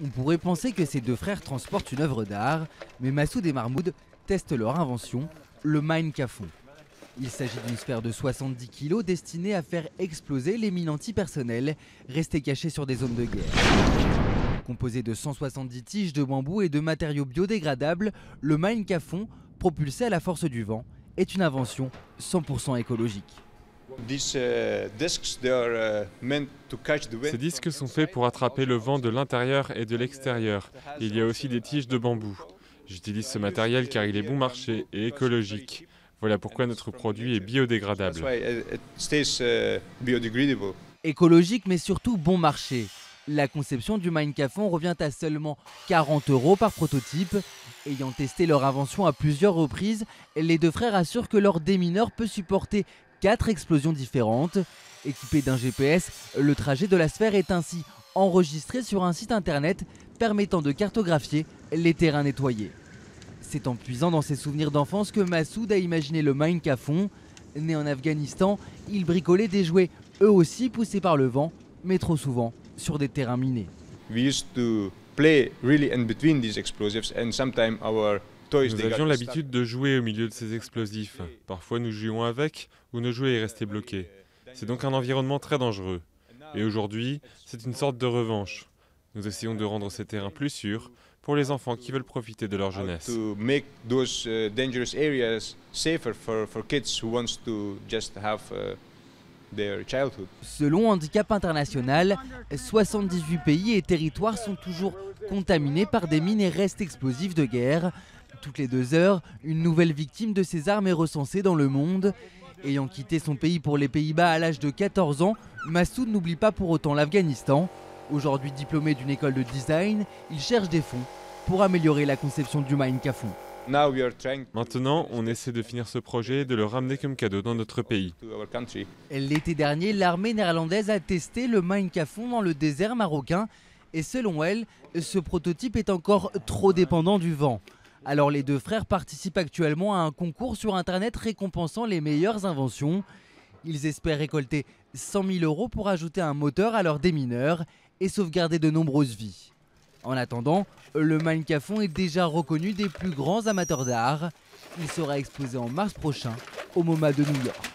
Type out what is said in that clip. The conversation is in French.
On pourrait penser que ces deux frères transportent une œuvre d'art, mais Massoud et Mahmoud testent leur invention, le Minecafon. Il s'agit d'une sphère de 70 kg destinée à faire exploser les mines antipersonnelles restées cachées sur des zones de guerre. Composé de 170 tiges de bambou et de matériaux biodégradables, le Minecafon, propulsé à la force du vent, est une invention 100% écologique. Ces disques sont faits pour attraper le vent de l'intérieur et de l'extérieur. Il y a aussi des tiges de bambou. J'utilise ce matériel car il est bon marché et écologique. Voilà pourquoi notre produit est biodégradable. Écologique mais surtout bon marché. La conception du Minecafon revient à seulement 40 € par prototype. Ayant testé leur invention à plusieurs reprises, les deux frères assurent que leur démineur peut supporter 4 explosions différentes. Équipé d'un GPS, le trajet de la sphère est ainsi enregistré sur un site internet permettant de cartographier les terrains nettoyés. C'est en puisant dans ses souvenirs d'enfance que Massoud a imaginé le Minecafon. Né en Afghanistan, il bricolait des jouets eux aussi poussés par le vent, mais trop souvent sur des terrains minés. Nous avions l'habitude de jouer au milieu de ces explosifs. Parfois nous jouions avec ou nos jouets restaient bloqués. C'est donc un environnement très dangereux. Et aujourd'hui, c'est une sorte de revanche. Nous essayons de rendre ces terrains plus sûrs pour les enfants qui veulent profiter de leur jeunesse. Selon Handicap International, 78 pays et territoires sont toujours contaminés par des mines et restes explosifs de guerre. Toutes les 2 heures, une nouvelle victime de ces armes est recensée dans le monde. Ayant quitté son pays pour les Pays-Bas à l'âge de 14 ans, Massoud n'oublie pas pour autant l'Afghanistan. Aujourd'hui diplômé d'une école de design, il cherche des fonds pour améliorer la conception du Minecafon. Maintenant, on essaie de finir ce projet et de le ramener comme cadeau dans notre pays. L'été dernier, l'armée néerlandaise a testé le Minecafon dans le désert marocain. Et selon elle, ce prototype est encore trop dépendant du vent. Alors les deux frères participent actuellement à un concours sur internet récompensant les meilleures inventions. Ils espèrent récolter 100 000 € pour ajouter un moteur à leur démineur et sauvegarder de nombreuses vies. En attendant, le Minecafon est déjà reconnu des plus grands amateurs d'art. Il sera exposé en mars prochain au MoMA de New York.